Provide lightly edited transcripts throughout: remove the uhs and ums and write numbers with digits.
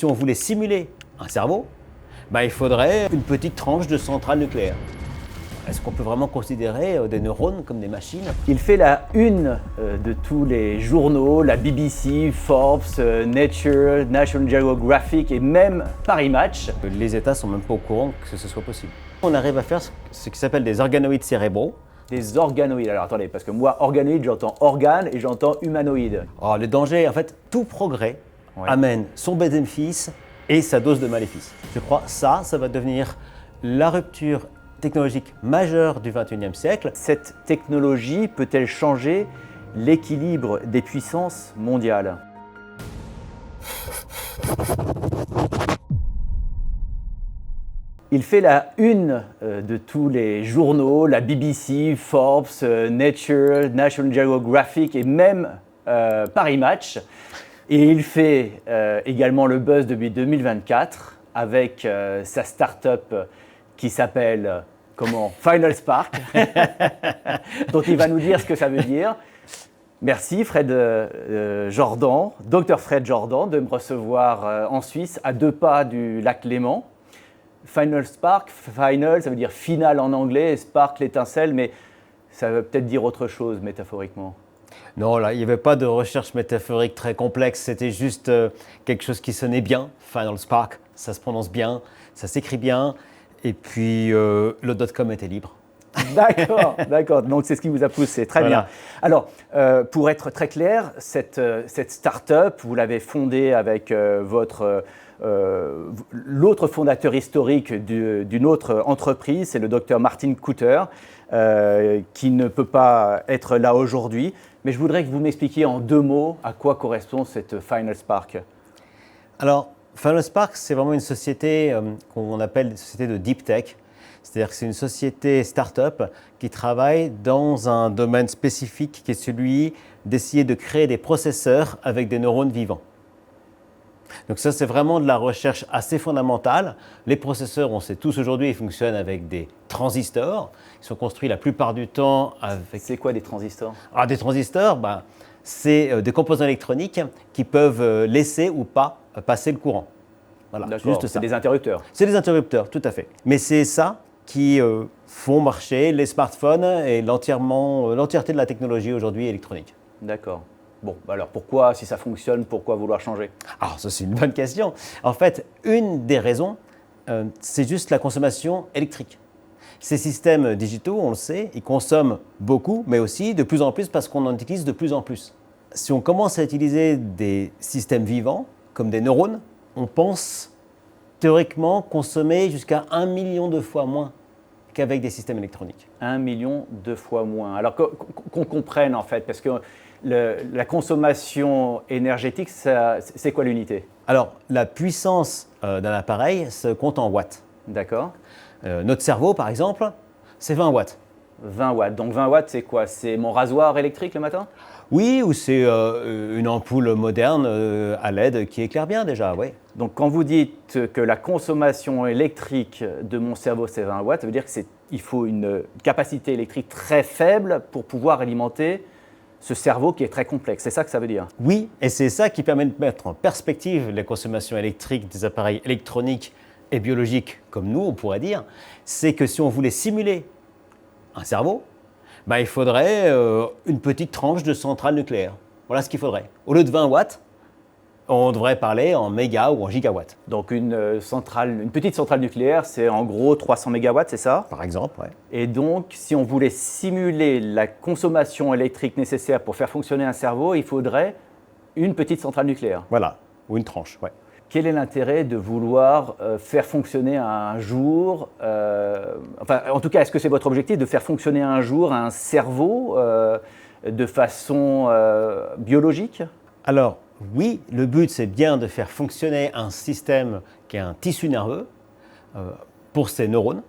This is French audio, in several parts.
si on voulait simuler un cerveau, il faudrait une petite tranche de centrale nucléaire. Est-ce qu'on peut vraiment considérer des neurones comme des machines? Il fait la une de tous les journaux, la BBC, Forbes, Nature, National Geographic et même Paris Match. Les États ne sont même pas au courant que ce soit possible. On arrive à faire ce qui s'appelle des organoïdes cérébraux. Des organoïdes. Alors attendez, parce que moi, organoïde, j'entends organe et j'entends humanoïde. Oh, le danger, en fait, tout progrès amène son bénéfice et sa dose de maléfice. Je crois que ça va devenir la rupture technologique majeure du XXIe siècle. Cette technologie peut-elle changer l'équilibre des puissances mondiales? Il fait la une de tous les journaux, la BBC, Forbes, Nature, National Geographic et même Paris Match. Et il fait également le buzz depuis 2024 avec sa start-up qui s'appelle Final Spark, dont il va nous dire ce que ça veut dire. Merci Fred Jordan, Dr Fred Jordan, de me recevoir en Suisse, à 2 pas du lac Léman. Final Spark, final, ça veut dire final en anglais, et spark, l'étincelle, mais ça veut peut-être dire autre chose métaphoriquement. Non, là, il n'y avait pas de recherche métaphorique très complexe, c'était juste quelque chose qui sonnait bien. Final Spark, ça se prononce bien, ça s'écrit bien, et puis le .com était libre. D'accord, d'accord. Donc c'est ce qui vous a poussé. Très bien. Alors, pour être très clair, cette start-up, vous l'avez fondée avec l'autre fondateur historique d'une autre entreprise, c'est le docteur Martin Kutter, qui ne peut pas être là aujourd'hui. Mais je voudrais que vous m'expliquiez en 2 mots à quoi correspond cette Final Spark. Alors, Final Spark, c'est vraiment une société qu'on appelle une société de deep tech. C'est-à-dire que c'est une société start-up qui travaille dans un domaine spécifique qui est celui d'essayer de créer des processeurs avec des neurones vivants. Donc ça, c'est vraiment de la recherche assez fondamentale. Les processeurs, on sait tous aujourd'hui, ils fonctionnent avec des transistors. Ils sont construits la plupart du temps avec… C'est quoi des transistors? Alors, des transistors, c'est des composants électroniques qui peuvent laisser ou pas passer le courant. Voilà, juste c'est des interrupteurs. C'est des interrupteurs, tout à fait. Mais c'est ça qui font marcher les smartphones et l'entièreté de la technologie aujourd'hui électronique. D'accord. Bon, alors pourquoi, si ça fonctionne, pourquoi vouloir changer? Alors ça, c'est une bonne question. En fait, une des raisons, c'est juste la consommation électrique. Ces systèmes digitaux, on le sait, ils consomment beaucoup, mais aussi de plus en plus parce qu'on en utilise de plus en plus. Si on commence à utiliser des systèmes vivants, comme des neurones, on pense théoriquement consommer jusqu'à 1 million de fois moins qu'avec des systèmes électroniques. 1 million de fois moins. Alors qu'on comprenne en fait, parce que la consommation énergétique, c'est quoi l'unité? Alors, la puissance d'un appareil se compte en watts. D'accord. Notre cerveau, par exemple, c'est 20 watts. 20 watts. Donc 20 watts, c'est quoi? C'est mon rasoir électrique le matin? Oui, ou c'est une ampoule moderne à LED qui éclaire bien déjà, oui. Donc quand vous dites que la consommation électrique de mon cerveau, c'est 20 watts, ça veut dire qu'il faut une capacité électrique très faible pour pouvoir alimenter ce cerveau qui est très complexe. C'est ça que ça veut dire? Oui, et c'est ça qui permet de mettre en perspective les consommations électriques des appareils électroniques et biologiques, comme nous, on pourrait dire. C'est que si on voulait simuler un cerveau, il faudrait une petite tranche de centrale nucléaire. Voilà ce qu'il faudrait. Au lieu de 20 watts, on devrait parler en méga ou en gigawatts. Donc une petite centrale nucléaire, c'est en gros 300 mégawatts, c'est ça? Par exemple, oui. Et donc, si on voulait simuler la consommation électrique nécessaire pour faire fonctionner un cerveau, il faudrait une petite centrale nucléaire. Voilà, ou une tranche, oui. Quel est l'intérêt de vouloir faire fonctionner un jour, en tout cas, est-ce que c'est votre objectif de faire fonctionner un jour un cerveau de façon biologique? Alors, oui, le but, c'est bien de faire fonctionner un système qui est un tissu nerveux pour ces neurones.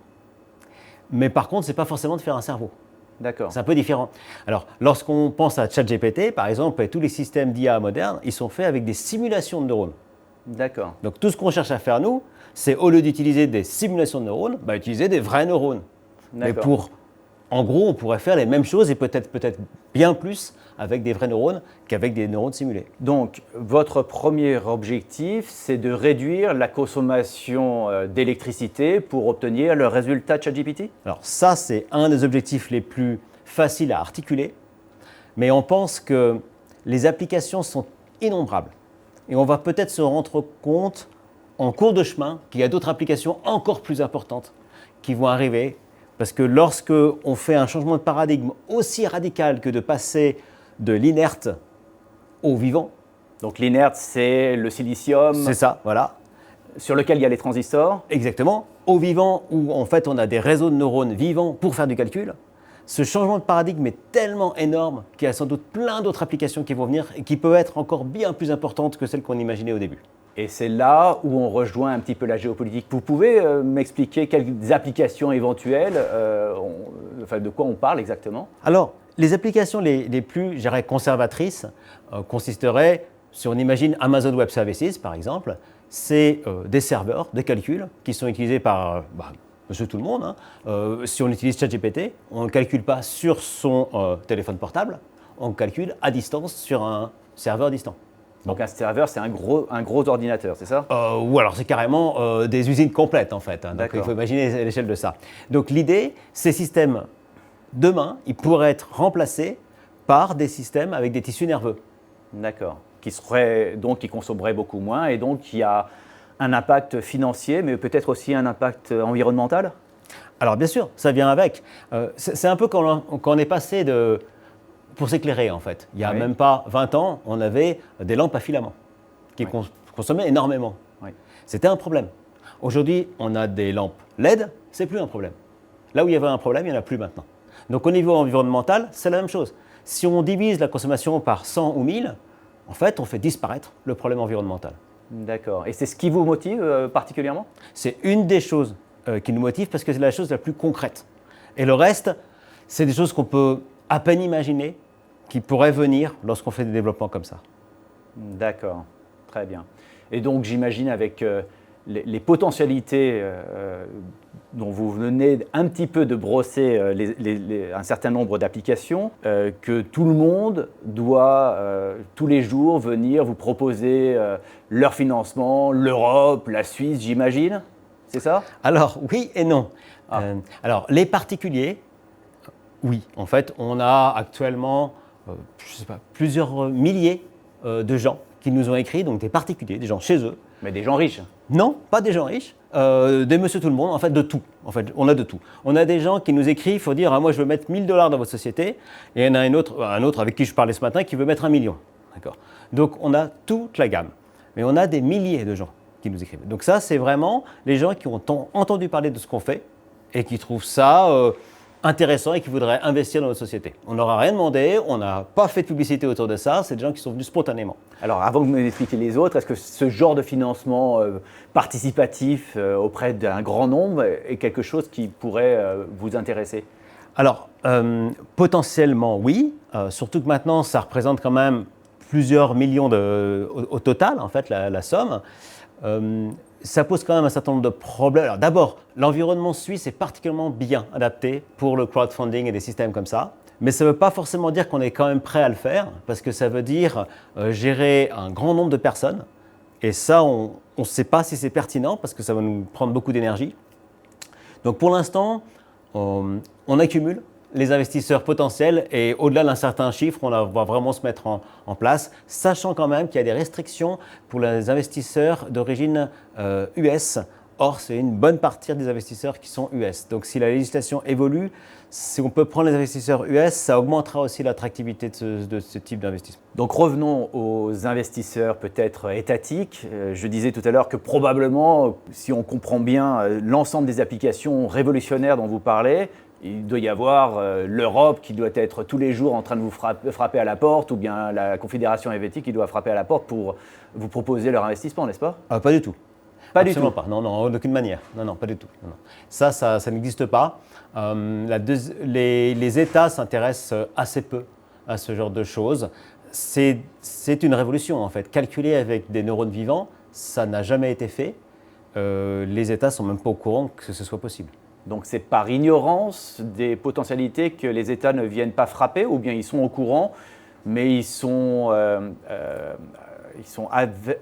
Mais par contre, ce n'est pas forcément de faire un cerveau. D'accord. C'est un peu différent. Alors, lorsqu'on pense à ChatGPT, par exemple, et tous les systèmes d'IA modernes, ils sont faits avec des simulations de neurones. D'accord. Donc, tout ce qu'on cherche à faire, nous, c'est au lieu d'utiliser des simulations de neurones, utiliser des vrais neurones. Mais pour en gros, on pourrait faire les mêmes choses et peut-être bien plus avec des vrais neurones qu'avec des neurones simulés. Donc, votre premier objectif, c'est de réduire la consommation d'électricité pour obtenir le résultat de ChatGPT? Alors ça, c'est un des objectifs les plus faciles à articuler, mais on pense que les applications sont innombrables. Et on va peut-être se rendre compte en cours de chemin qu'il y a d'autres applications encore plus importantes qui vont arriver, parce que lorsque on fait un changement de paradigme aussi radical que de passer de l'inerte au vivant. Donc l'inerte, c'est le silicium. C'est ça, voilà. Sur lequel il y a les transistors. Exactement. Au vivant, où en fait on a des réseaux de neurones vivants pour faire du calcul. Ce changement de paradigme est tellement énorme qu'il y a sans doute plein d'autres applications qui vont venir et qui peuvent être encore bien plus importantes que celles qu'on imaginait au début. Et c'est là où on rejoint un petit peu la géopolitique. Vous pouvez m'expliquer quelles applications éventuelles, de quoi on parle exactement? Alors, les applications les plus, je dirais, conservatrices consisteraient, si on imagine Amazon Web Services par exemple, c'est des serveurs de calcul qui sont utilisés par monsieur tout le monde. Si on utilise ChatGPT, on ne calcule pas sur son téléphone portable, on calcule à distance sur un serveur distant. Donc un serveur, c'est un gros ordinateur, c'est ça? Ou alors c'est carrément des usines complètes en fait. Donc D'accord. il faut imaginer l'échelle de ça. Donc l'idée, ces systèmes, demain, ils pourraient être remplacés par des systèmes avec des tissus nerveux. D'accord. Qui consommeraient beaucoup moins et donc il y a un impact financier, mais peut-être aussi un impact environnemental? Alors bien sûr, ça vient avec. C'est un peu quand on est passé pour s'éclairer en fait. Il n'y a même pas 20 ans, on avait des lampes à filament qui consommaient énormément. Oui. C'était un problème. Aujourd'hui, on a des lampes LED, c'est plus un problème. Là où il y avait un problème, il n'y en a plus maintenant. Donc au niveau environnemental, c'est la même chose. Si on divise la consommation par 100 ou 1000, en fait, on fait disparaître le problème environnemental. D'accord. Et c'est ce qui vous motive particulièrement? C'est une des choses qui nous motive parce que c'est la chose la plus concrète. Et le reste, c'est des choses qu'on peut à peine imaginer qui pourraient venir lorsqu'on fait des développements comme ça. D'accord, très bien. Et donc j'imagine avec les potentialités dont vous venez un petit peu de brosser un certain nombre d'applications, que tout le monde doit tous les jours venir vous proposer leur financement, l'Europe, la Suisse, j'imagine, c'est ça? Alors oui et non. Alors les particuliers, oui. En fait, on a actuellement plusieurs milliers de gens qui nous ont écrit, donc des particuliers, des gens chez eux. Mais des gens riches? Non, pas des gens riches, des monsieur tout le monde, en fait de tout. En fait, on a de tout. On a des gens qui nous écrivent, il faut dire, moi je veux mettre 1000 $ dans votre société, et il y en a un autre avec qui je parlais ce matin qui veut mettre 1 million. D'accord. Donc on a toute la gamme, mais on a des milliers de gens qui nous écrivent. Donc ça, c'est vraiment les gens qui ont entendu parler de ce qu'on fait et qui trouvent ça intéressant et qui voudraient investir dans notre société. On n'aura rien demandé, on n'a pas fait de publicité autour de ça, c'est des gens qui sont venus spontanément. Alors avant que vous m'expliquiez les autres, est-ce que ce genre de financement participatif auprès d'un grand nombre est quelque chose qui pourrait vous intéresser? Alors, potentiellement oui, surtout que maintenant ça représente quand même plusieurs millions au total, en fait, la somme. Ça pose quand même un certain nombre de problèmes. Alors d'abord, l'environnement suisse est particulièrement bien adapté pour le crowdfunding et des systèmes comme ça. Mais ça ne veut pas forcément dire qu'on est quand même prêt à le faire, parce que ça veut dire gérer un grand nombre de personnes. Et ça, on ne sait pas si c'est pertinent, parce que ça va nous prendre beaucoup d'énergie. Donc pour l'instant, on accumule les investisseurs potentiels et au-delà d'un certain chiffre, on va vraiment se mettre en place, sachant quand même qu'il y a des restrictions pour les investisseurs d'origine US. Or, c'est une bonne partie des investisseurs qui sont US. Donc si la législation évolue, si on peut prendre les investisseurs US, ça augmentera aussi l'attractivité de ce type d'investissement. Donc revenons aux investisseurs peut-être étatiques. Je disais tout à l'heure que probablement, si on comprend bien l'ensemble des applications révolutionnaires dont vous parlez, il doit y avoir l'Europe qui doit être tous les jours en train de vous frapper à la porte, ou bien la Confédération helvétique qui doit frapper à la porte pour vous proposer leur investissement, n'est-ce pas? Pas du tout. Pas Absolument du tout. pas. Non, d'aucune manière. Non, pas du tout. Non. Ça n'existe pas. Les États s'intéressent assez peu à ce genre de choses. C'est une révolution en fait. Calculer avec des neurones vivants, ça n'a jamais été fait. Les États ne sont même pas au courant que ce soit possible. Donc c'est par ignorance des potentialités que les États ne viennent pas frapper, ou bien ils sont au courant, mais ils sont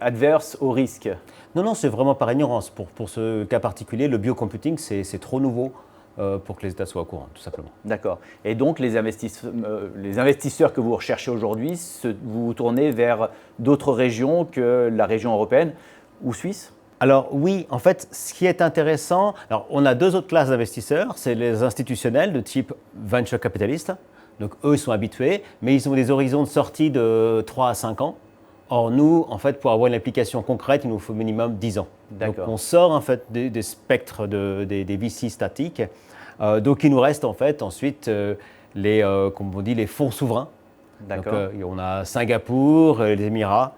adverses au risque. Non, non, c'est vraiment par ignorance. Pour ce cas particulier, le biocomputing, c'est trop nouveau pour que les États soient au courant, tout simplement. D'accord. Et donc les investisseurs que vous recherchez aujourd'hui, vous vous tournez vers d'autres régions que la région européenne ou suisse? Alors oui, en fait, ce qui est intéressant, alors on a deux autres classes d'investisseurs, c'est les institutionnels de type venture capitaliste. Donc eux, ils sont habitués, mais ils ont des horizons de sortie de 3 à 5 ans. Or nous, en fait, pour avoir une application concrète, il nous faut minimum 10 ans. Donc on sort en fait des spectres des VC statiques. Donc il nous reste en fait ensuite comme on dit, les fonds souverains. D'accord. Donc on a Singapour, les Émirats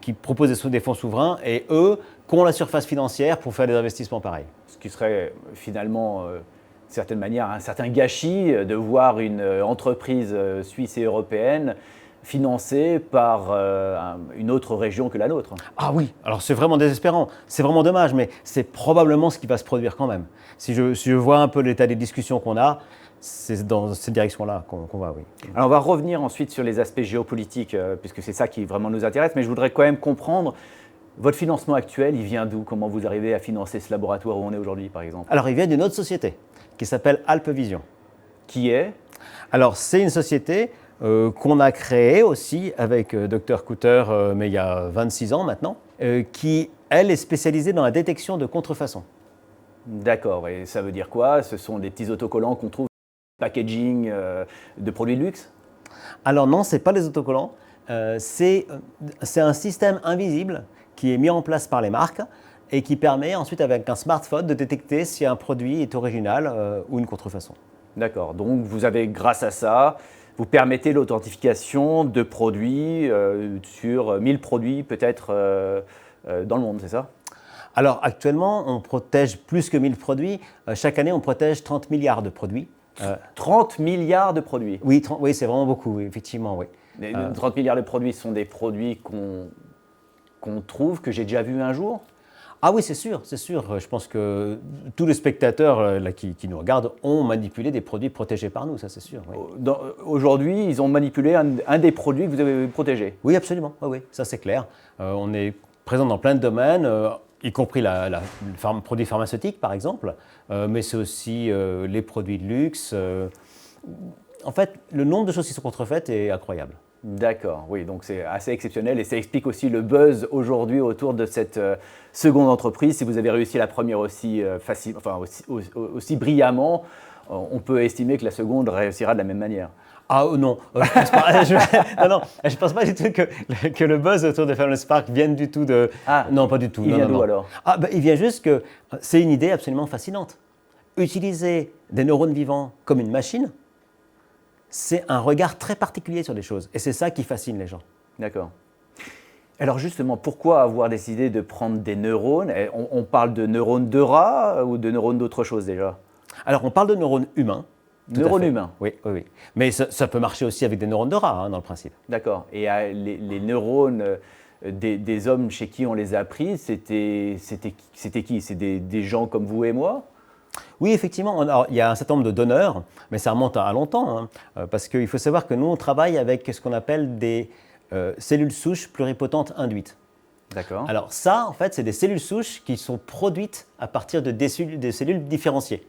qui proposent des fonds souverains et eux qui ont la surface financière pour faire des investissements pareils. Ce qui serait finalement, d'une certaine manière, un certain gâchis de voir une entreprise suisse et européenne financée par une autre région que la nôtre. Ah oui, alors c'est vraiment désespérant, c'est vraiment dommage, mais c'est probablement ce qui va se produire quand même. Si je vois un peu l'état des discussions qu'on a, c'est dans cette direction-là qu'on va, oui. Alors on va revenir ensuite sur les aspects géopolitiques, puisque c'est ça qui vraiment nous intéresse, mais je voudrais quand même comprendre, votre financement actuel, il vient d'où? Comment vous arrivez à financer ce laboratoire où on est aujourd'hui, par exemple? Alors il vient d'une autre société qui s'appelle Alpevision. Qui est? Alors c'est une société qu'on a créée aussi avec Dr Cooter, mais il y a 26 ans maintenant, qui, elle, est spécialisée dans la détection de contrefaçons. D'accord, et ça veut dire quoi? Ce sont des petits autocollants qu'on trouve dans le packaging de produits de luxe? Alors non, ce n'est pas les autocollants, c'est un système invisible qui est mis en place par les marques et qui permet ensuite avec un smartphone de détecter si un produit est original ou une contrefaçon. D'accord, donc vous avez, grâce à ça, vous permettez l'authentification de produits sur 1000 produits peut-être dans le monde, c'est ça? Alors actuellement, on protège plus que 1000 produits. Chaque année, on protège 30 milliards de produits. 30 milliards de produits? Oui, oui, c'est vraiment beaucoup, oui, effectivement, oui. 30 milliards de produits sont des produits qu'on trouve, que j'ai déjà vus un jour? Ah oui, c'est sûr, c'est sûr. Je pense que tous les spectateurs là, qui nous regardent ont manipulé des produits protégés par nous, ça c'est sûr. Oui. Aujourd'hui, ils ont manipulé un des produits que vous avez protégé? Oui, absolument, oui, ça c'est clair. On est présent dans plein de domaines, y compris les produits pharmaceutiques par exemple, mais c'est aussi les produits de luxe. En fait, le nombre de choses qui sont contrefaites est incroyable. D'accord, oui, donc c'est assez exceptionnel et ça explique aussi le buzz aujourd'hui autour de cette seconde entreprise. Si vous avez réussi la première aussi aussi brillamment, on peut estimer que la seconde réussira de la même manière. Ah non, je pense pas. Je pense pas du tout que le buzz autour de Family Spark vienne du tout de. Ah, non, pas du tout. Il vient d'où alors? Ah, il vient juste que c'est une idée absolument fascinante. Utiliser des neurones vivants comme une machine, c'est un regard très particulier sur les choses. Et c'est ça qui fascine les gens. D'accord. Alors justement, pourquoi avoir décidé de prendre des neurones? On parle de neurones de rats ou de neurones d'autre chose déjà? Alors on parle de neurones humains. Neurones humains? Oui, oui, oui. Mais ça peut marcher aussi avec des neurones de rats, dans le principe. D'accord. Et les neurones des hommes chez qui on les a pris, c'était qui? C'est des gens comme vous et moi? Oui, effectivement. Alors, il y a un certain nombre de donneurs, mais ça remonte à longtemps, parce qu'il faut savoir que nous, on travaille avec ce qu'on appelle des cellules souches pluripotentes induites. D'accord. Alors ça, en fait, c'est des cellules souches qui sont produites à partir de des cellules différenciées.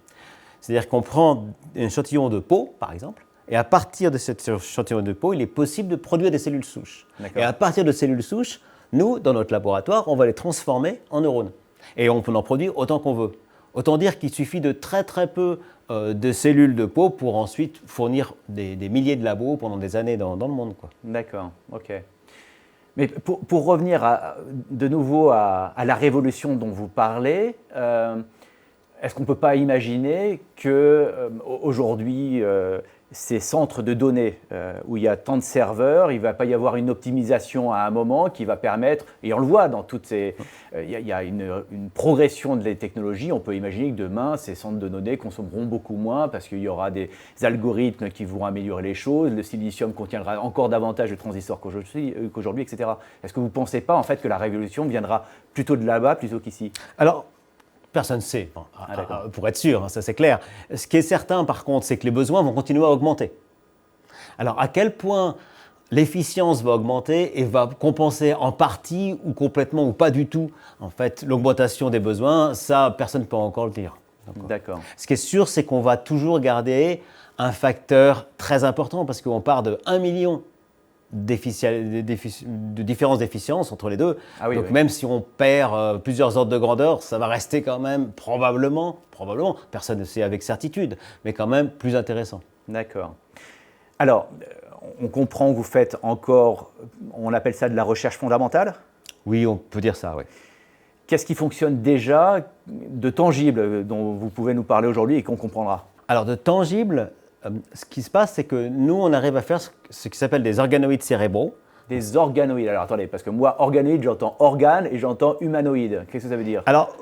C'est-à-dire qu'on prend un échantillon de peau, par exemple, et à partir de cet échantillon de peau, il est possible de produire des cellules souches. Et à partir de cellules souches, nous, dans notre laboratoire, on va les transformer en neurones. Et on peut en produire autant qu'on veut. Autant dire qu'il suffit de très très peu de cellules de peau pour ensuite fournir des milliers de labos pendant des années dans le monde, quoi. D'accord, ok. Mais pour revenir de nouveau à la révolution dont vous parlez, est-ce qu'on ne peut pas imaginer qu'aujourd'hui, ces centres de données où il y a tant de serveurs, il ne va pas y avoir une optimisation à un moment qui va permettre, et on le voit dans toutes ces... il y a une progression des technologies, on peut imaginer que demain, ces centres de données consommeront beaucoup moins parce qu'il y aura des algorithmes qui vont améliorer les choses, le silicium contiendra encore davantage de transistors qu'aujourd'hui, etc. Est-ce que vous ne pensez pas en fait que la révolution viendra plutôt de là-bas plutôt qu'ici? Alors, personne ne sait, d'accord. pour être sûr, hein, ça c'est clair. Ce qui est certain par contre, c'est que les besoins vont continuer à augmenter. Alors à quel point l'efficience va augmenter et va compenser en partie ou complètement ou pas du tout en fait l'augmentation des besoins, ça personne ne peut encore le dire. D'accord. Ce qui est sûr, c'est qu'on va toujours garder un facteur très important parce qu'on part de 1 million de différence d'efficience entre les deux. Ah oui, Donc oui. même si on perd plusieurs ordres de grandeur, ça va rester quand même probablement, personne ne sait avec certitude, mais quand même plus intéressant. D'accord. Alors, on comprend que vous faites encore, on appelle ça de la recherche fondamentale. Oui, on peut dire ça, oui. Qu'est-ce qui fonctionne déjà de tangible dont vous pouvez nous parler aujourd'hui et qu'on comprendra? Alors de tangible, ce qui se passe, c'est que nous, on arrive à faire ce qui s'appelle des organoïdes cérébraux. Des organoïdes. Alors attendez, parce que moi, organoïde, j'entends organe et j'entends humanoïde. Qu'est-ce que ça veut dire? Alors,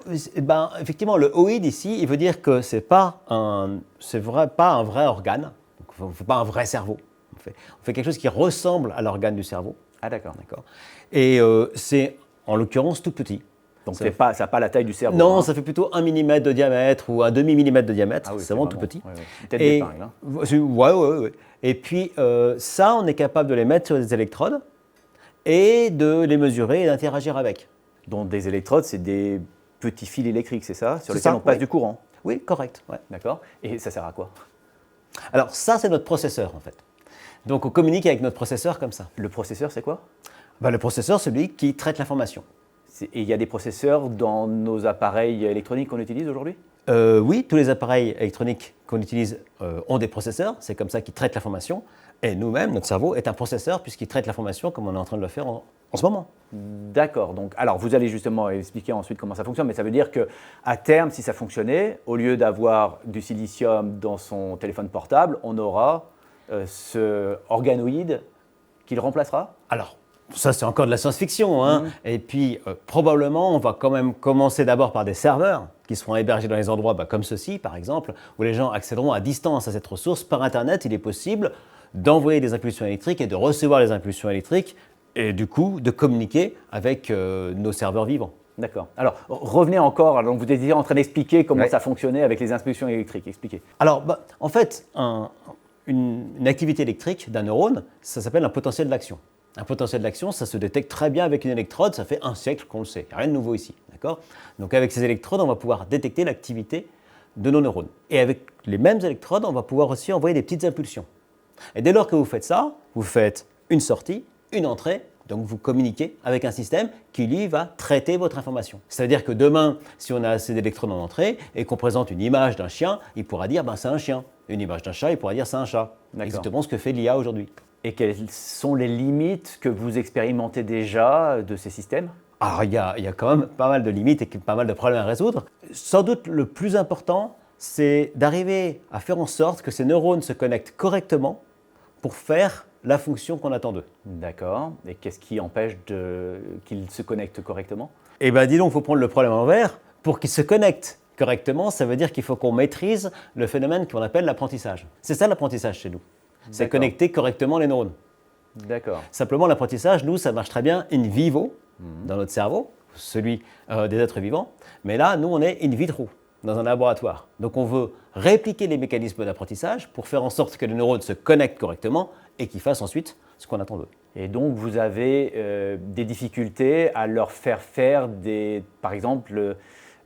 effectivement, le oïde ici, il veut dire que c'est pas un vrai organe, donc on ne fait pas un vrai cerveau. On fait quelque chose qui ressemble à l'organe du cerveau. Ah d'accord. D'accord. Et c'est en l'occurrence tout petit. Donc ça n'a pas la taille du cerveau. Non, hein. ça fait plutôt 1 millimètre de diamètre ou un demi-millimètre de diamètre. Ah oui, c'est vraiment tout petit. ouais, ouais. Une tête d'épingle. Hein. Ouais. Et puis ça, on est capable de les mettre sur des électrodes et de les mesurer et d'interagir avec. Donc des électrodes, c'est des petits fils électriques, c'est ça? Sur C'est lesquels ça, on passe oui. du courant. Oui, correct. Ouais. D'accord. Et ça sert à quoi? Alors ça, c'est notre processeur en fait. Donc on communique avec notre processeur comme ça. Le processeur, c'est quoi? Le processeur, c'est celui qui traite l'information. Et il y a des processeurs dans nos appareils électroniques qu'on utilise aujourd'hui? Oui, tous les appareils électroniques qu'on utilise ont des processeurs, c'est comme ça qu'ils traitent l'information. Et nous-mêmes, notre cerveau est un processeur puisqu'il traite l'information comme on est en train de le faire en ce moment. D'accord. Donc, alors, vous allez justement expliquer ensuite comment ça fonctionne, mais ça veut dire qu'à terme, si ça fonctionnait, au lieu d'avoir du silicium dans son téléphone portable, on aura ce organoïde qui le remplacera? Alors, ça c'est encore de la science-fiction. Hein. Et puis, probablement, on va quand même commencer d'abord par des serveurs qui seront hébergés dans les endroits comme ceci, par exemple, où les gens accéderont à distance à cette ressource. Par Internet, il est possible d'envoyer des impulsions électriques et de recevoir les impulsions électriques et du coup de communiquer avec nos serveurs vivants. D'accord. Alors, revenez encore. Alors, vous étiez en train d'expliquer comment Ouais. ça fonctionnait avec les impulsions électriques. Expliquez. Alors, en fait, une activité électrique d'un neurone, ça s'appelle un potentiel d'action. Un potentiel d'action, ça se détecte très bien avec une électrode, ça fait un siècle qu'on le sait, il n'y a rien de nouveau ici. D'accord ? Donc avec ces électrodes, on va pouvoir détecter l'activité de nos neurones. Et avec les mêmes électrodes, on va pouvoir aussi envoyer des petites impulsions. Et dès lors que vous faites ça, vous faites une sortie, une entrée, donc vous communiquez avec un système qui, lui, va traiter votre information. C'est-à-dire que demain, si on a assez d'électrodes en entrée et qu'on présente une image d'un chien, il pourra dire c'est un chien. Une image d'un chat, il pourra dire c'est un chat. D'accord. Exactement ce que fait l'IA aujourd'hui. Et quelles sont les limites que vous expérimentez déjà de ces systèmes? Alors, il y a quand même pas mal de limites et pas mal de problèmes à résoudre. Sans doute, le plus important, c'est d'arriver à faire en sorte que ces neurones se connectent correctement pour faire la fonction qu'on attend d'eux. D'accord. Et qu'est-ce qui empêche qu'ils se connectent correctement? Eh bien, dis donc, il faut prendre le problème à l'envers. Pour qu'ils se connectent correctement, ça veut dire qu'il faut qu'on maîtrise le phénomène qu'on appelle l'apprentissage. C'est ça l'apprentissage chez nous. C'est D'accord. connecter correctement les neurones. D'accord. Simplement, l'apprentissage, nous, ça marche très bien in vivo, dans notre cerveau, celui des êtres vivants. Mais là, nous, on est in vitro, dans un laboratoire. Donc, on veut répliquer les mécanismes d'apprentissage pour faire en sorte que les neurones se connectent correctement et qu'ils fassent ensuite ce qu'on attend d'eux. Et donc, vous avez des difficultés à leur faire faire, par exemple,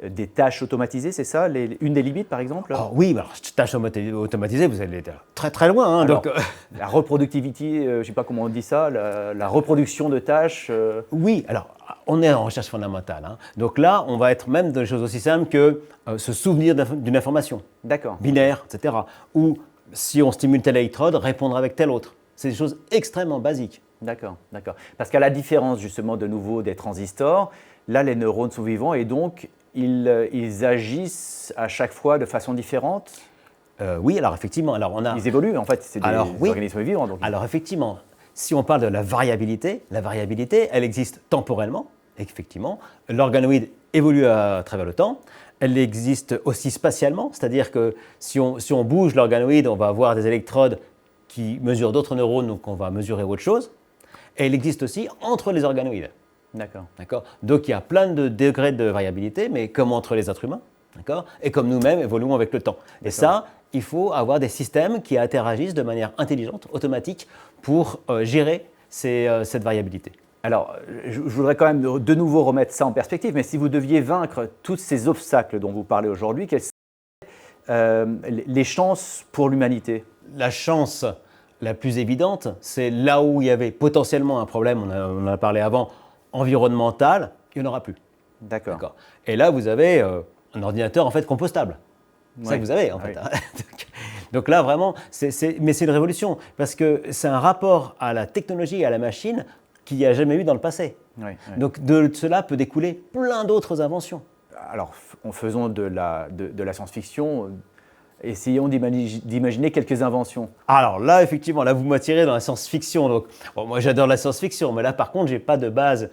des tâches automatisées, c'est ça? Une des limites, par exemple? Alors, oui, alors, tâches automatisées, vous allez très très loin. Hein, Alors, donc, la reproductivité, je ne sais pas comment on dit ça, la reproduction de tâches. oui, alors on est en recherche fondamentale. Hein. Donc là, on va être même dans des choses aussi simples que se souvenir d'une information, D'accord. binaire, etc. Ou si on stimule telle électrode, répondre avec telle autre. C'est des choses extrêmement basiques. D'accord, d'accord. Parce qu'à la différence justement de nouveau des transistors, là les neurones sont vivants et donc ils agissent à chaque fois de façon différente. Oui, alors effectivement, alors on a. Ils évoluent en fait, c'est des Oui. organismes vivants. Donc. Alors effectivement, si on parle de la variabilité, elle existe temporellement. Effectivement, l'organoïde évolue à travers le temps. Elle existe aussi spatialement, c'est-à-dire que si on bouge l'organoïde, on va avoir des électrodes qui mesurent d'autres neurones, donc on va mesurer autre chose. Et elle existe aussi entre les organoïdes. D'accord. D'accord ? Donc il y a plein de degrés de variabilité, mais comme entre les êtres humains. D'accord ? Et comme nous-mêmes évoluons avec le temps. Et ça, il faut avoir des systèmes qui interagissent de manière intelligente, automatique, pour gérer cette variabilité. Alors, je voudrais quand même de nouveau remettre ça en perspective, mais si vous deviez vaincre tous ces obstacles dont vous parlez aujourd'hui, quelles seraient les chances pour l'humanité ? La chance la plus évidente, c'est là où il y avait potentiellement un problème, on en a parlé avant, environnemental, il n'y en aura plus. D'accord. Et là, vous avez un ordinateur en fait compostable. C'est ça que vous avez en fait. Donc là, vraiment, mais c'est une révolution parce que c'est un rapport à la technologie et à la machine qu'il n'y a jamais eu dans le passé. Donc de cela peut découler plein d'autres inventions. Alors, en faisant de la science-fiction, essayons d'imaginer quelques inventions. Alors là, effectivement, là vous m'attirez dans la science-fiction. Donc, moi j'adore la science-fiction, mais là par contre, je n'ai pas de base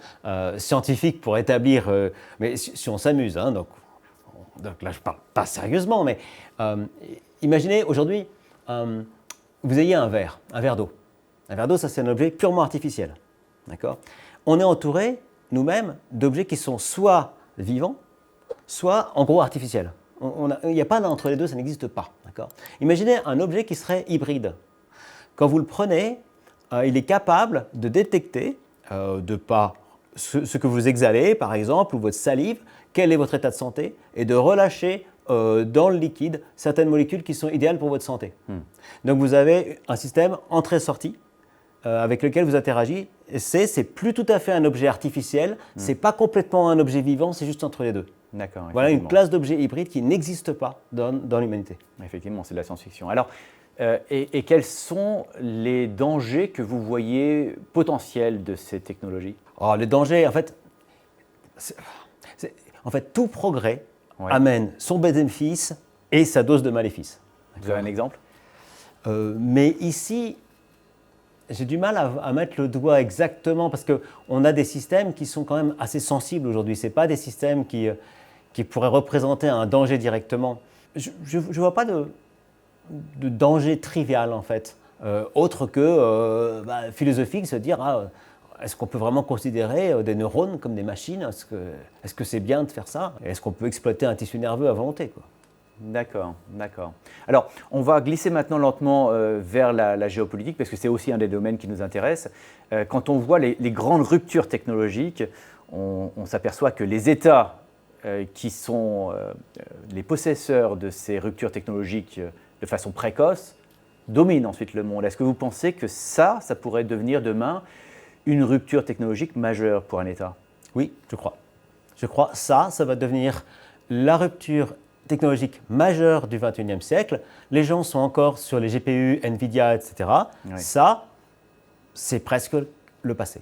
scientifique pour établir. Mais si on s'amuse, hein, donc là je ne parle pas sérieusement, mais imaginez aujourd'hui, vous ayez un verre d'eau. Un verre d'eau, ça c'est un objet purement artificiel. D'accord ? On est entouré, nous-mêmes, d'objets qui sont soit vivants, soit en gros artificiels. Il n'y a pas d'entre les deux, ça n'existe pas. D'accord ? Imaginez un objet qui serait hybride. Quand vous le prenez, il est capable de détecter, de par ce que vous exhalez, par exemple, ou votre salive, quel est votre état de santé, et de relâcher dans le liquide certaines molécules qui sont idéales pour votre santé. Donc vous avez un système entrée-sortie avec lequel vous interagissez. C'est plus tout à fait un objet artificiel, c'est pas complètement un objet vivant, c'est juste entre les deux. D'accord. Voilà une classe d'objets hybrides qui n'existe pas dans l'humanité. Effectivement, c'est de la science-fiction. Alors, et quels sont les dangers que vous voyez potentiels de ces technologies ? Les dangers, en fait, tout progrès amène son bénéfice et sa dose de maléfice. Vous avez un exemple ? Mais ici, j'ai du mal à mettre le doigt exactement parce qu'on a des systèmes qui sont quand même assez sensibles aujourd'hui. Ce n'est pas des systèmes qui pourraient représenter un danger directement. Je ne vois pas de danger trivial en fait, autre que philosophique, se dire est-ce qu'on peut vraiment considérer des neurones comme des machines ? Est-ce que c'est bien de faire ça ? Est-ce qu'on peut exploiter un tissu nerveux à volonté, quoi ? D'accord. Alors, on va glisser maintenant lentement vers la géopolitique, parce que c'est aussi un des domaines qui nous intéresse. Quand on voit les grandes ruptures technologiques, on s'aperçoit que les États qui sont les possesseurs de ces ruptures technologiques de façon précoce dominent ensuite le monde. Est-ce que vous pensez que ça pourrait devenir demain une rupture technologique majeure pour un État ? Oui, je crois. Je crois que ça va devenir la rupture technologique majeure du XXIe siècle. Les gens sont encore sur les GPU, Nvidia, etc. Ça, c'est presque le passé.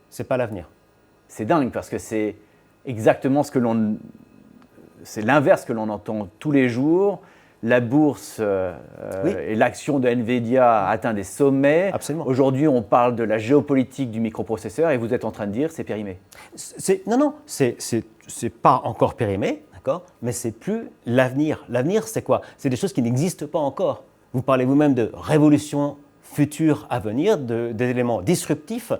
C'est pas l'avenir. C'est dingue parce que c'est exactement c'est l'inverse que l'on entend tous les jours. La bourse et l'action de Nvidia atteint des sommets. Absolument. Aujourd'hui, on parle de la géopolitique du microprocesseur et vous êtes en train de dire c'est périmé. Non, c'est pas encore périmé, d'accord, mais c'est plus l'avenir. L'avenir, c'est quoi ? C'est des choses qui n'existent pas encore. Vous parlez vous-même de révolution future à venir, d'éléments disruptifs.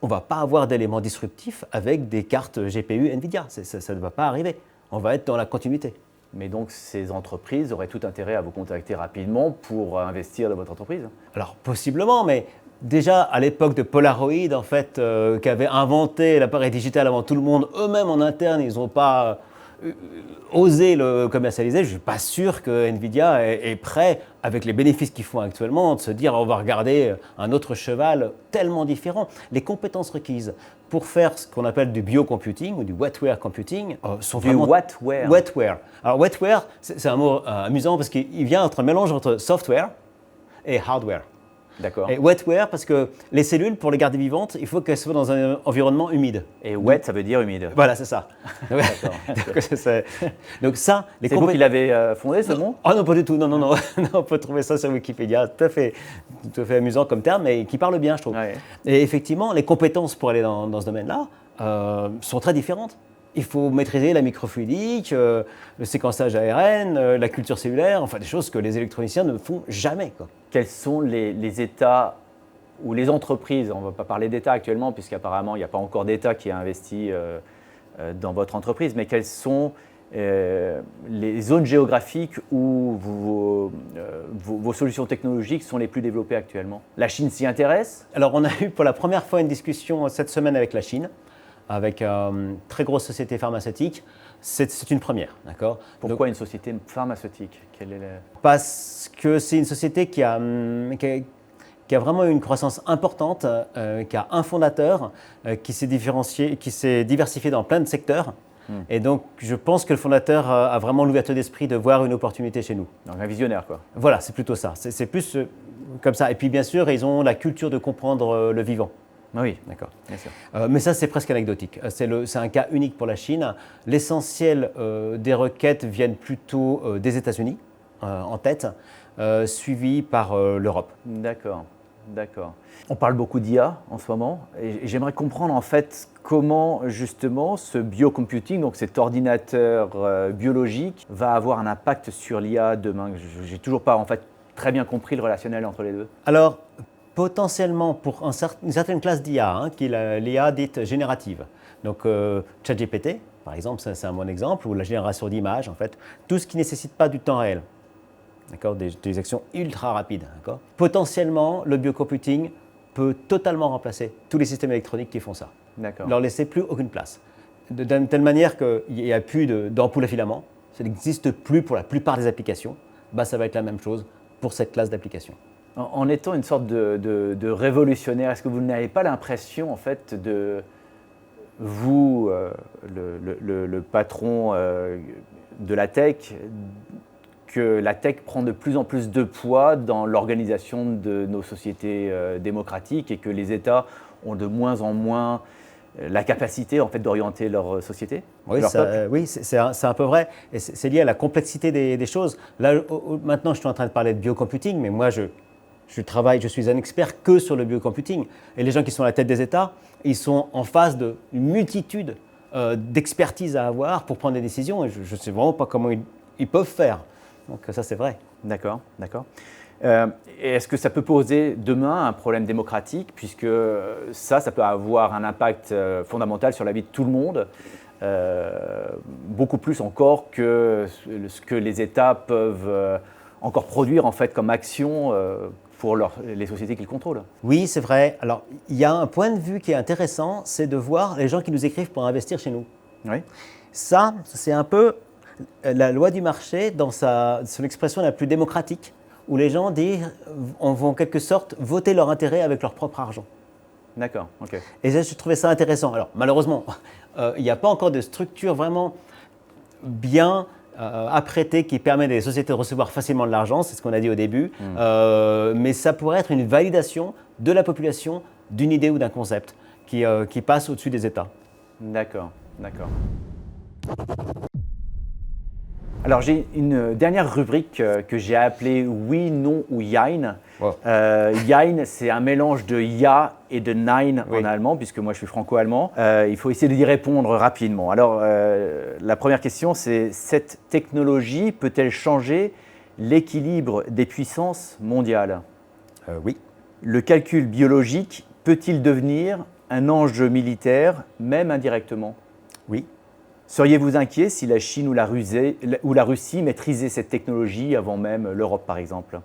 On ne va pas avoir d'éléments disruptifs avec des cartes GPU Nvidia. Ça ne va pas arriver. On va être dans la continuité. Mais donc, ces entreprises auraient tout intérêt à vous contacter rapidement pour investir dans votre entreprise ? Alors, possiblement, mais déjà à l'époque de Polaroid, en fait, qui avait inventé l'appareil digital avant tout le monde, eux-mêmes en interne, ils n'ont pas osé le commercialiser. Je ne suis pas sûr que Nvidia est prêt, avec les bénéfices qu'ils font actuellement, de se dire on va regarder un autre cheval tellement différent. Les compétences requises pour faire ce qu'on appelle du biocomputing ou du wetware computing sont vraiment… Du wetware. Wetware. Alors wetware, c'est un mot amusant parce qu'il vient entre un mélange entre software et hardware. D'accord. Et wetware parce que les cellules, pour les garder vivantes, il faut qu'elles soient dans un environnement humide. Et wet, ça veut dire humide. Voilà, c'est ça. Donc ça, c'est vous qui l'avez fondé, ce mot ? Ah non, pas du tout. Non. On peut trouver ça sur Wikipédia. Tout à fait amusant comme terme, mais qui parle bien, je trouve. Ouais. Et effectivement, les compétences pour aller dans ce domaine-là sont très différentes. Il faut maîtriser la microfluidique, le séquençage ARN, la culture cellulaire, enfin des choses que les électroniciens ne font jamais, quoi. Quels sont les États ou les entreprises, on ne va pas parler d'État actuellement, puisqu'apparemment il n'y a pas encore d'État qui a investi dans votre entreprise, mais quelles sont les zones géographiques où vos solutions technologiques sont les plus développées actuellement? La Chine s'y intéresse? Alors, on a eu pour la première fois une discussion cette semaine avec la Chine, avec une très grosse société pharmaceutique. C'est une première, d'accord? Pourquoi une société pharmaceutique? Parce que c'est une société qui a vraiment une croissance importante, qui a un fondateur qui s'est diversifié dans plein de secteurs. Et donc, je pense que le fondateur a vraiment l'ouverture d'esprit de voir une opportunité chez nous. Donc un visionnaire, quoi. Voilà, c'est plutôt ça. C'est plus comme ça. Et puis, bien sûr, ils ont la culture de comprendre le vivant. Oui, d'accord. Bien sûr. Mais ça, c'est presque anecdotique. C'est un cas unique pour la Chine. L'essentiel des requêtes viennent plutôt des États-Unis, en tête, suivi par l'Europe. D'accord. On parle beaucoup d'IA en ce moment, et j'aimerais comprendre en fait comment justement ce biocomputing, donc cet ordinateur biologique, va avoir un impact sur l'IA demain. J'ai toujours pas en fait très bien compris le relationnel entre les deux. Alors, potentiellement pour une certaine classe d'IA, qui est l'IA dite générative. Donc, ChatGPT, par exemple, c'est un bon exemple, ou la génération d'images, en fait, tout ce qui ne nécessite pas du temps réel. D'accord, des actions ultra rapides. D'accord. Potentiellement, le biocomputing peut totalement remplacer tous les systèmes électroniques qui font ça. D'accord. Leur laisser plus aucune place. De telle manière qu'il n'y a plus d'ampoule à filament, ça n'existe plus pour la plupart des applications, ça va être la même chose pour cette classe d'applications. En étant une sorte de révolutionnaire, est-ce que vous n'avez pas l'impression en fait de vous, le patron de la tech, que la tech prend de plus en plus de poids dans l'organisation de nos sociétés démocratiques et que les États ont de moins en moins la capacité en fait, d'orienter leur société? Oui, c'est un peu vrai. Et c'est lié à la complexité des choses. Là, maintenant, je suis en train de parler de biocomputing, mais moi, je suis un expert que sur le biocomputing. Et les gens qui sont à la tête des États, ils sont en face d'une multitude d'expertise à avoir pour prendre des décisions. Et je ne sais vraiment pas comment ils peuvent faire. Donc ça, c'est vrai. D'accord. Et est-ce que ça peut poser demain un problème démocratique, puisque ça peut avoir un impact fondamental sur la vie de tout le monde, beaucoup plus encore que ce que les États peuvent encore produire en fait comme action pour les sociétés qu'ils contrôlent? Oui, c'est vrai. Alors, il y a un point de vue qui est intéressant, c'est de voir les gens qui nous écrivent pour investir chez nous. Oui. Ça, c'est un peu la loi du marché dans son expression la plus démocratique, où les gens vont en quelque sorte voter leur intérêt avec leur propre argent. D'accord, ok. Et je trouvais ça intéressant. Alors malheureusement, il n'y a pas encore de structure vraiment bien apprêtée qui permet des sociétés de recevoir facilement de l'argent, c'est ce qu'on a dit au début, mais ça pourrait être une validation de la population d'une idée ou d'un concept qui passe au-dessus des États. D'accord. Alors j'ai une dernière rubrique que j'ai appelée oui, non ou Jein. Wow. Jein, c'est un mélange de ja et de nein Oui. en allemand, puisque moi je suis franco-allemand. Il faut essayer d'y répondre rapidement. Alors la première question, c'est: cette technologie peut-elle changer l'équilibre des puissances mondiales? Oui. Le calcul biologique peut-il devenir un enjeu militaire, même indirectement? Oui. Seriez-vous inquiet si la Chine ou la Russie maîtrisaient cette technologie avant même l'Europe, par exemple?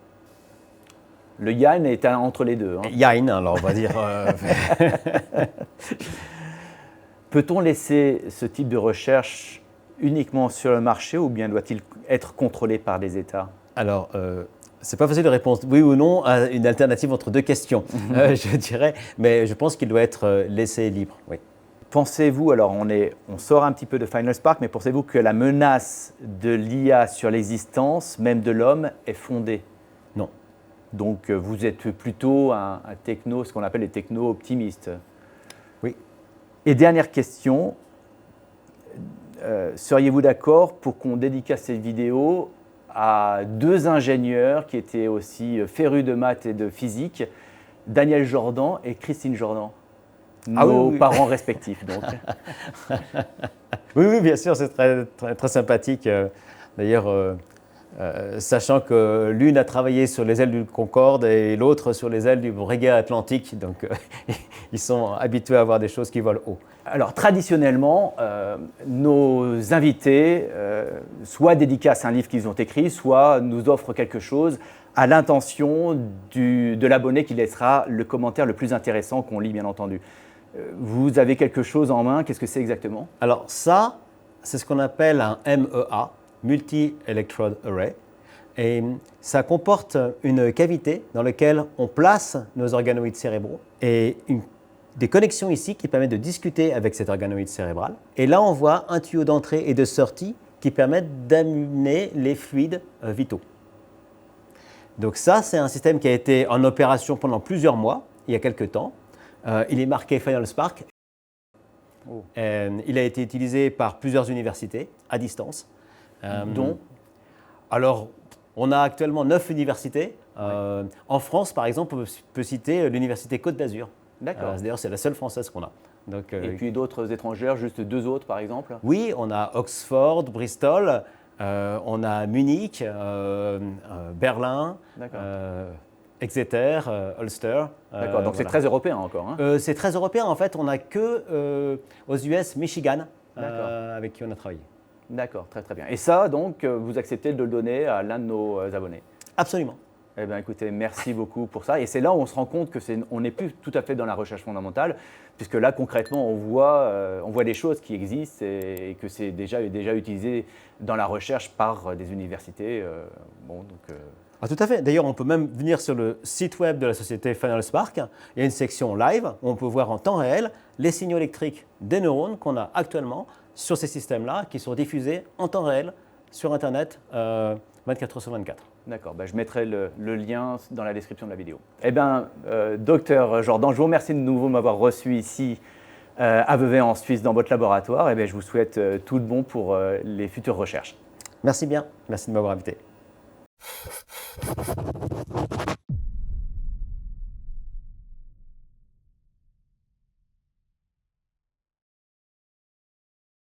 Le Yann est entre les deux. Jein, alors on va dire. Peut-on laisser ce type de recherche uniquement sur le marché, ou bien doit-il être contrôlé par des États? Alors, c'est pas facile de répondre oui ou non à une alternative entre deux questions, je dirais, mais je pense qu'il doit être laissé libre, oui. Pensez-vous, alors on sort un petit peu de Final Spark, mais pensez-vous que la menace de l'IA sur l'existence même de l'homme est fondée? Non. Donc vous êtes plutôt un techno, ce qu'on appelle les techno-optimistes. Oui. Et dernière question, seriez-vous d'accord pour qu'on dédicace cette vidéo à deux ingénieurs qui étaient aussi férus de maths et de physique, Daniel Jordan et Christine Jordan? Nos parents respectifs, donc. Oui, bien sûr, c'est très sympathique. D'ailleurs, Sachant que l'une a travaillé sur les ailes du Concorde et l'autre sur les ailes du Breguet Atlantique. Donc, ils sont habitués à voir des choses qui volent haut. Alors, traditionnellement, nos invités soit dédicacent un livre qu'ils ont écrit, soit nous offrent quelque chose à l'intention de l'abonné qui laissera le commentaire le plus intéressant qu'on lit, bien entendu. Vous avez quelque chose en main, qu'est-ce que c'est exactement? Alors ça, c'est ce qu'on appelle un MEA, Multi-Electrode Array. Et ça comporte une cavité dans laquelle on place nos organoïdes cérébraux et des connexions ici qui permettent de discuter avec cet organoïde cérébral. Et là, on voit un tuyau d'entrée et de sortie qui permettent d'amener les fluides vitaux. Donc ça, c'est un système qui a été en opération pendant plusieurs mois, il y a quelques temps. Il est marqué Final Spark. Oh. Il a été utilisé par plusieurs universités à distance. Dont? Alors, on a actuellement 9 universités. En France, par exemple, on peut citer l'université Côte d'Azur. D'accord. D'ailleurs, c'est la seule française qu'on a. Donc, et puis d'autres étrangères, juste 2 autres par exemple? Oui, on a Oxford, Bristol, on a Munich, Berlin, Exeter, Ulster. D'accord, donc c'est très européen encore. Hein? C'est très européen. En fait, on n'a que aux US, Michigan, avec qui on a travaillé. D'accord, très très bien. Et ça, donc, vous acceptez de le donner à l'un de nos abonnés? Absolument. Eh bien, écoutez, merci beaucoup pour ça. Et c'est là où on se rend compte qu'on n'est plus tout à fait dans la recherche fondamentale, puisque là, concrètement, on voit des choses qui existent et que c'est déjà utilisé dans la recherche par des universités. Tout à fait. D'ailleurs, on peut même venir sur le site web de la société Final Spark. Il y a une section live où on peut voir en temps réel les signaux électriques des neurones qu'on a actuellement sur ces systèmes-là, qui sont diffusés en temps réel sur Internet 24 heures sur 24. D'accord, je mettrai le lien dans la description de la vidéo. Eh bien, docteur Jordan, je vous remercie de nouveau de m'avoir reçu ici à Vevey en Suisse dans votre laboratoire. Eh bien, je vous souhaite tout le bon pour les futures recherches. Merci bien, merci de m'avoir invité.